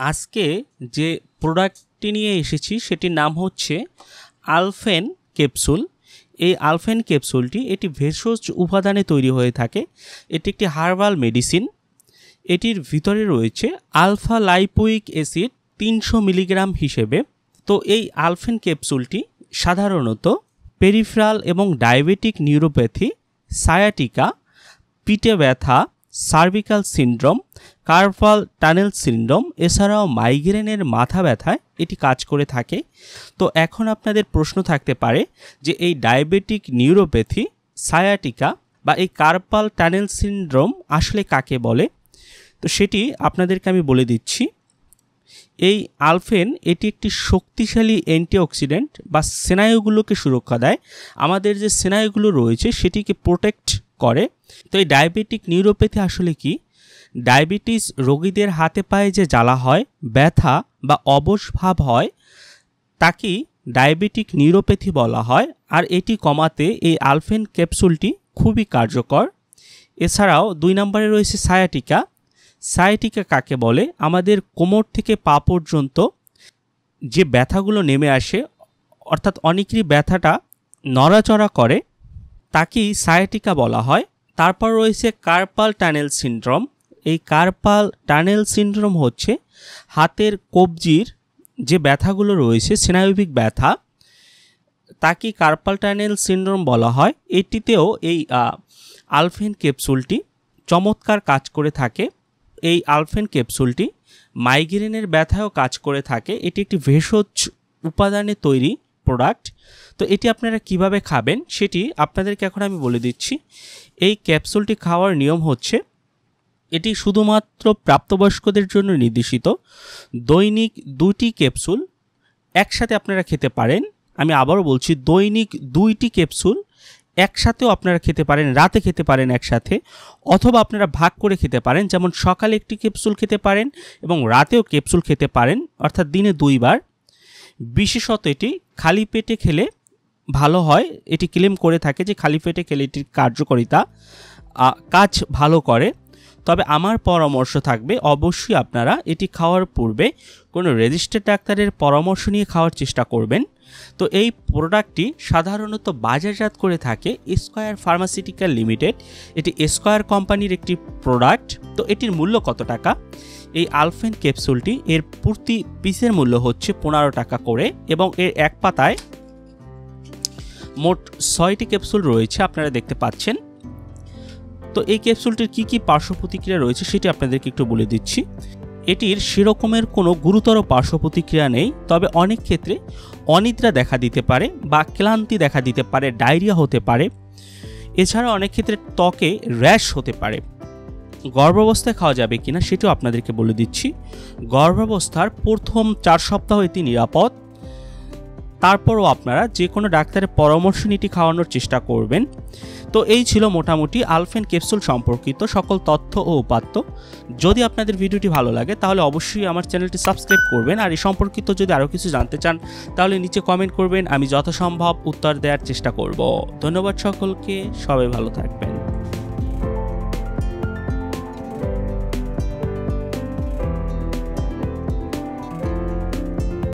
আজকে যে প্রোডাক্টটি নিয়ে এসেছি সেটির নাম হচ্ছে আলফেন ক্যাপসুল। এই আলফেন ক্যাপসুলটি এটি ভেষজ উপাদানে তৈরি হয়ে থাকে। এটি একটি হার্বাল মেডিসিন। এটির ভিতরে রয়েছে আলফা লাইপোইক অ্যাসিড 300 মিলিগ্রাম হিসেবে। তো এই আলফেন ক্যাপসুলটি সাধারণত পেরিফেরাল এবং ডায়াবেটিক নিউরোপ্যাথি, সায়াটিকা, পিঠে ব্যথা, cervical syndrome, carpal tunnel syndrome এছাড়াও মাইগ্রেনের মাথা ব্যথায় এটি কাজ করে থাকে। তো এখন আপনাদের প্রশ্ন থাকতে পারে যে এই ডায়াবেটিক নিউরোপ্যাথি, সায়াটিকা বা এই কার্পাল টানেল সিনড্রোম আসলে কাকে বলে। তো সেটি আপনাদেরকে আমি বলে দিচ্ছি। এই আলফেন এটি একটি শক্তিশালী অ্যান্টিঅক্সিডেন্ট বা স্নায়ুগুলোকে সুরক্ষা দেয়। আমাদের যে স্নায়ুগুলো রয়েছে সেটিকে প্রোটেক্ট করে। তো এই ডায়াবেটিক নিউরোপ্যাথি আসলে কি? ডায়াবেটিস রোগীদের হাতে পায়ে যে জ্বালা হয়, ব্যথা বা অবশ ভাব হয় তাকেই ডায়াবেটিক নিউরোপ্যাথি বলা হয়। আর এটি কমাতে এই আলফেন ক্যাপসুলটি খুবই কার্যকর। এছাড়াও 2 নম্বরে রয়েছে সায়াটিকা। সায়াটিকা কাকে বলে? আমাদের কোমর থেকে পা পর্যন্ত যে ব্যথাগুলো নেমে আসে, অর্থাৎ অনেকেরই ব্যথাটা নড়াচড়া করে, তাকেই সায়াটিকা বলা হয়। তারপর রয়েছে কার্পাল টানেল সিনড্রোম। এই কার্পাল টানেল সিনড্রোম হচ্ছে হাতের কবজির যে ব্যথাগুলো রয়েছে, স্নায়বিক ব্যথা, তাকে কার্পাল টানেল সিনড্রোম বলা হয়। এটিতেও এই আলফেন ক্যাপসুলটি চমৎকার কাজ করে থাকে। এই আলফেন ক্যাপসুলটি মাইগ্রেনের ব্যথায়ও কাজ করে থাকে। এটি একটি ভেষজ উপাদানে তৈরি প্রোডাক্ট। তো এটি আপনারা কিভাবে খাবেন সেটি আপনাদেরকে এখন আমি বলে দিচ্ছি। এই ক্যাপসুলটি খাওয়ার নিয়ম হচ্ছে, এটি শুধুমাত্র প্রাপ্তবয়স্কদের জন্য নির্দেশিত। দৈনিক 2টি ক্যাপসুল একসাথে আপনারা খেতে পারেন। আমি আবারও বলছি, দৈনিক 2টি ক্যাপসুল একসাথেও আপনারা খেতে পারেন, রাতে খেতে পারেন একসাথে, অথবা আপনারা ভাগ করে খেতে পারেন। যেমন সকালে একটি ক্যাপসুল খেতে পারেন এবং রাতেও ক্যাপসুল খেতে পারেন, অর্থাৎ দিনে 2 বার। বিশেষত এটি খালি পেটে খেলে ভালো হয়। এটি ক্লেম করে থাকে যে খালি পেটে খেলে এটির কার্যকারিতা কাজ ভালো করে। তবে আমার পরামর্শ থাকবে অবশ্যই আপনারা এটি খাওয়ার পূর্বে কোনো রেজিস্টার্ড ডাক্তারের পরামর্শ নিয়ে খাওয়ার চেষ্টা করবেন। তো এই প্রোডাক্টটি সাধারণত বাজারজাত করে থাকে স্কয়ার ফার্মাসিউটিক্যাল লিমিটেড। এটি স্কয়ার কোম্পানির একটি প্রোডাক্ট। তো এটির মূল্য কত টাকা? এই আলফেন ক্যাপসুলটি এর প্রতি পিসের মূল্য হচ্ছে 15 টাকা করে এবং এর এক পাতায় মোট 6টি ক্যাপসুল রয়েছে, আপনারা দেখতে পাচ্ছেন। তো এই ক্যাপসুলটির কি পার্শ্ব প্রতিক্রিয়া রয়েছে সেটি আপনাদেরকে একটু বলে দিচ্ছি। এটির সেরকমের কোনো গুরুতর পার্শ্ব প্রতিক্রিয়া নেই, তবে অনেক ক্ষেত্রে অনিদ্রা দেখা দিতে পারে বা ক্লান্তি দেখা দিতে পারে, ডায়রিয়া হতে পারে। এছাড়া অনেক ক্ষেত্রে ত্বকে র্যাশ হতে পারে। গর্ভাবস্থায় খাওয়া যাবে কিনা সেটিও আপনাদেরকে বলে দিচ্ছি। গর্ভাবস্থার প্রথম 4 সপ্তাহ এটি নিরাপদ। তারপরও আপনারা যে কোনো ডাক্তারের পরামর্শ নিয়ে এটি খাওয়ানোর চেষ্টা করবেন। তো এই ছিল মোটামুটি আলফেন ক্যাপসুল সম্পর্কিত সকল তথ্য ও উপাত্ত। যদি আপনাদের ভিডিওটি ভালো লাগে তাহলে অবশ্যই আমার চ্যানেলটি সাবস্ক্রাইব করবেন। আর এই সম্পর্কিত যদি আরও কিছু জানতে চান তাহলে নিচে কমেন্ট করবেন, আমি যথাসম্ভব উত্তর দেওয়ার চেষ্টা করব। ধন্যবাদ সকলকে, সবাই ভালো থাকবেন।